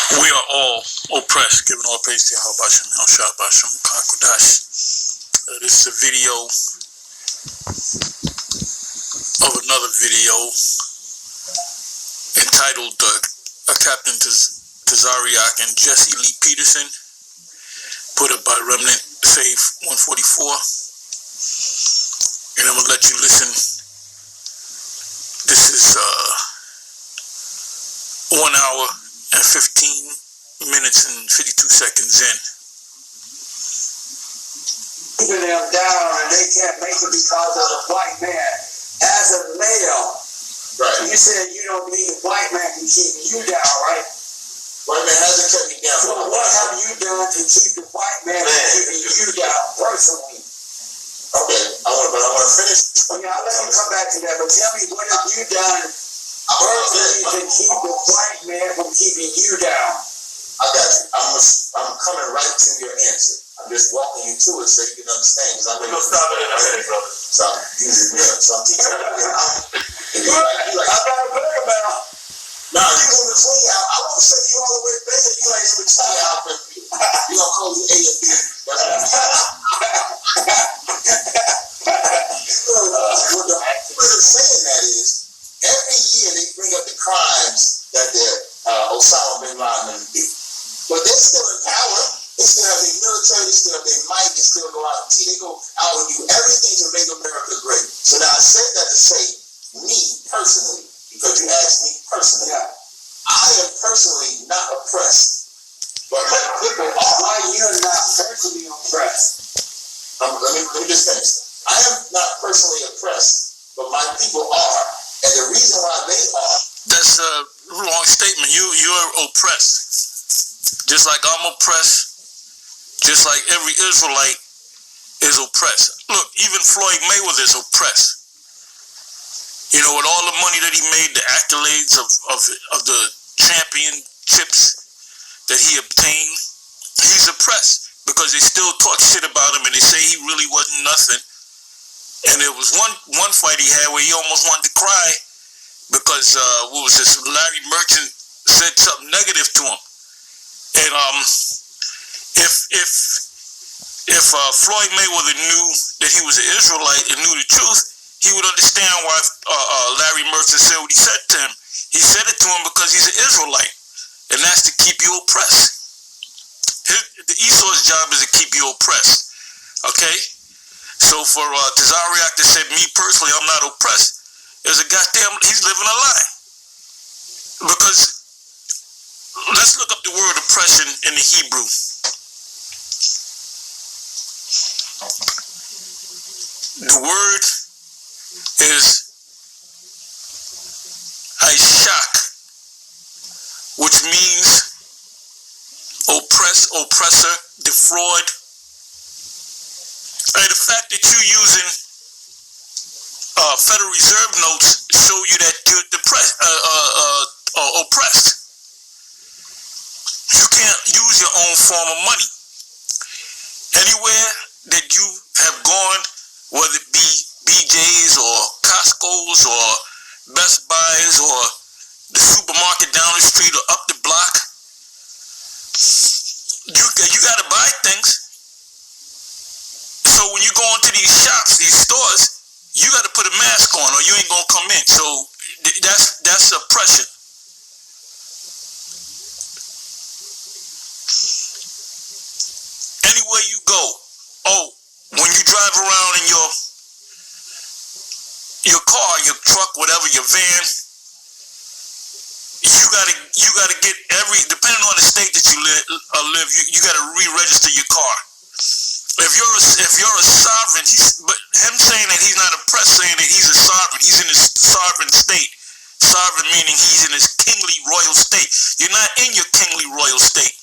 We are all oppressed, giving all praise to Yahweh Bashem, El Shah Bashem, Kakodash. This is a video of another video entitled Captain Tazariak and Jesse Lee Peterson, put up by Remnant Save 144. And I'm going to let you listen. This is 1 hour and 15 minutes and 52 seconds in. Keeping them down, and they can't make it because of the white man. As a male, right? You said you don't need a white man to keep you down, right? White man hasn't kept me down. So what have you done to keep the white man from keeping you down personally? Okay, I want to finish. Yeah, I'll let you come back to that, but tell me, what have you done personally to keep the white man from keeping you down? I got you. I'm coming right to your answer. I'm just walking you to it so you can understand. Because I'm going to stop it in a minute, brother. So I'm using them. So I'm teaching you. I'm not a big man. Nah, you in between. I won't say you all the way there. You ain't in between. You gonna call you A and B. What I'm saying that is, every year they bring up the crimes that Osama bin Laden did. But they're still in power. They still have their military. They still have their might. They still go out and teach. They go out and do everything to make America great. So now I said that to say, me personally, because you asked me personally, I am personally not oppressed, but my people are. Why you're not personally oppressed? Let me just finish. I am not personally oppressed, but my people are, and the reason why they are. That's a wrong statement. You're oppressed, just like I'm oppressed, just like every Israelite is oppressed. Look, even Floyd Mayweather is oppressed. You know, with all the money that he made, the accolades of the championships that he obtained, he's oppressed because they still talk shit about him and they say he really wasn't nothing. And there was one fight he had where he almost wanted to cry because what was this? Larry Merchant said something negative to him. And if Floyd Mayweather knew that he was an Israelite and knew the truth, he would understand why Larry Merchant said what he said to him. He said it to him because he's an Israelite, and that's to keep you oppressed. The Esau's job is to keep you oppressed. Okay? So for Tazariak to say, me personally, I'm not oppressed, is a goddamn, he's living a lie. Because let's look up the word oppression in the Hebrew. The word is Ishak, which means oppress, oppressor, defraud. And the fact that you're using Federal Reserve notes show you that you're oppressed. You can't use your own form of money. Anywhere that you have gone, whether it be BJ's or Costco's or Best Buys or the supermarket down the street or up the block, you got to buy things. So when you go into these shops, these stores, you got to put a mask on or you ain't going to come in. So that's oppression. Anywhere you go, when you drive around in your car, your truck, whatever, your van, you gotta get depending on the state that you live, you gotta re-register your car. If you're a sovereign, but him saying that he's not oppressed, saying that he's a sovereign, he's in his sovereign state. Sovereign meaning he's in his kingly royal state. You're not in your kingly royal state.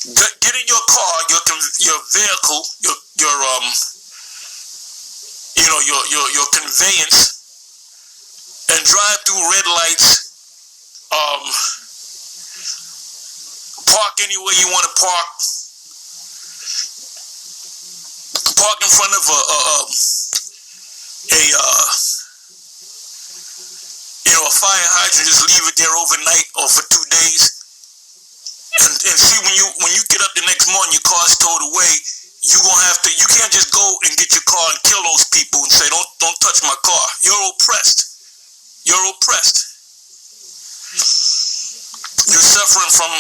Get in your car, your vehicle, your conveyance, and drive through red lights. Park anywhere you want to park. Park in front of a fire hydrant, just leave it there overnight or for 2 days. And see, when you get up the next morning, your car's towed away, you can't just go and get your car and kill those people and say, don't touch my car. You're oppressed. You're oppressed. You're suffering from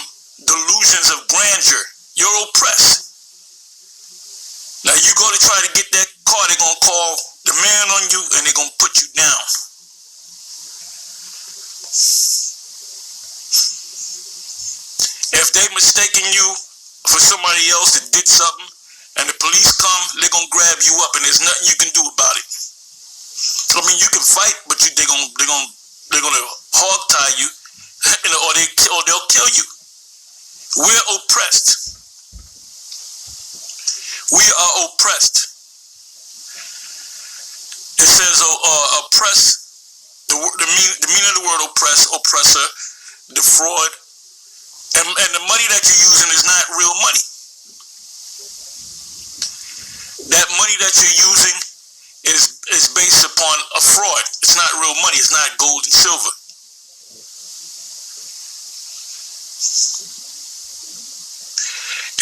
delusions of grandeur. You're oppressed. Now you go to try to get that car, they're going to call the man on you and they're going to put you down. If they mistaken you for somebody else that did something and the police come, they're going to grab you up and there's nothing you can do about it. I mean, you can fight, but they're going to hog tie you or they'll kill you. We're oppressed. We are oppressed. It says oppress, the meaning of the word oppress, oppressor, defraud, and the money that you're using is not real money. That money that you're using is based upon a fraud. It's not real money. It's not gold and silver.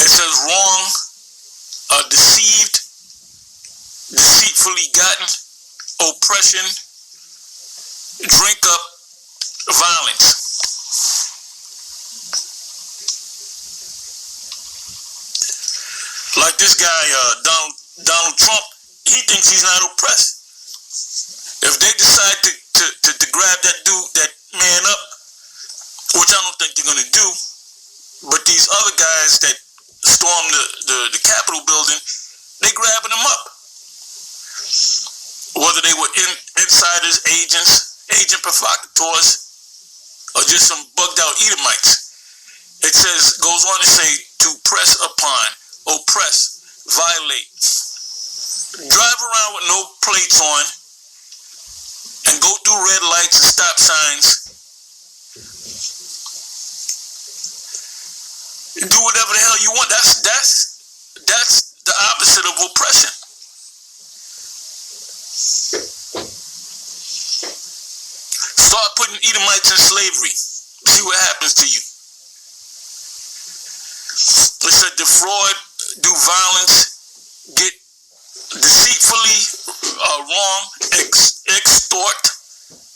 It says wrong, deceived, deceitfully gotten, oppression, drink up, violence. Like this guy, Donald Trump, he thinks he's not oppressed. If they decide to grab that man up, which I don't think they're going to do, but these other guys that stormed the Capitol building, they grabbing them up. Whether they were insiders, agents, agent provocateurs, or just some bugged out Edomites. It goes on to say, to press upon, oppress, violate. Drive around with no plates on and go through red lights and stop signs. Do whatever the hell you want. That's the opposite of oppression. Start putting Edomites in slavery. See what happens to you. It said defraud, do violence, get deceitfully wrong, extort,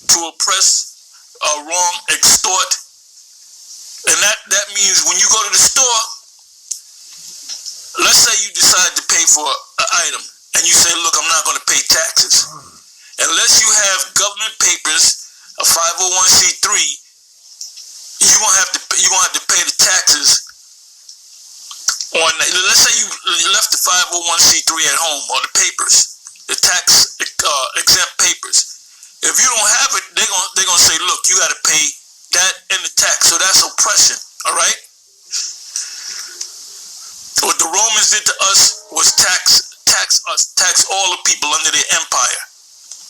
to oppress, wrong, extort. And that means when you go to the store, let's say you decide to pay for an item and you say, look, I'm not going to pay taxes. Unless you have government papers, a 501c3, you're going to have to pay the taxes on, let's say you left the 501c3 at home, or the papers, the tax exempt papers. If you don't have it, they're going to say, look, you got to pay that and the tax. So that's oppression, all right? What the Romans did to us was tax all the people under their empire.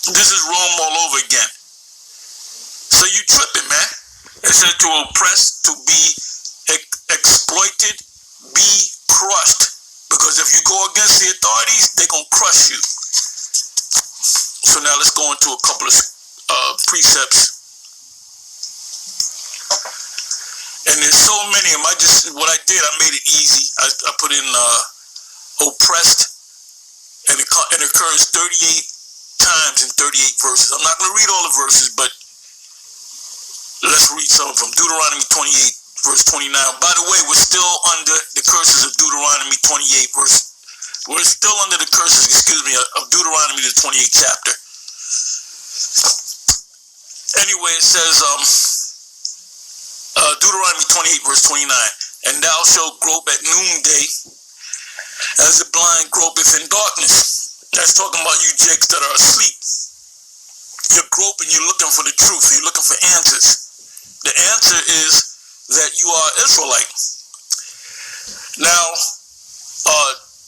This is Rome all over again. So you tripping, man. It said to oppress, to be exploited, be crushed. Because if you go against the authorities, they're going to crush you. So now let's go into a couple of precepts. And there's so many of them. What I did, I made it easy. I put in oppressed, and it occurs 38 times in 38 verses. I'm not going to read all the verses, but let's read some of them. Deuteronomy 28, verse 29. By the way, we're still under the curses of Deuteronomy 28, verse. We're still under the curses, of Deuteronomy, the 28th chapter. Anyway, it says, Deuteronomy 28, verse 29. And thou shalt grope at noonday as the blind gropeth in darkness. That's talking about you jakes that are asleep. You're groping, you're looking for the truth, you're looking for answers. The answer is that you are Israelite. Now,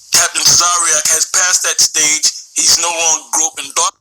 Captain Tazariak has passed that stage. He's no longer groping dark.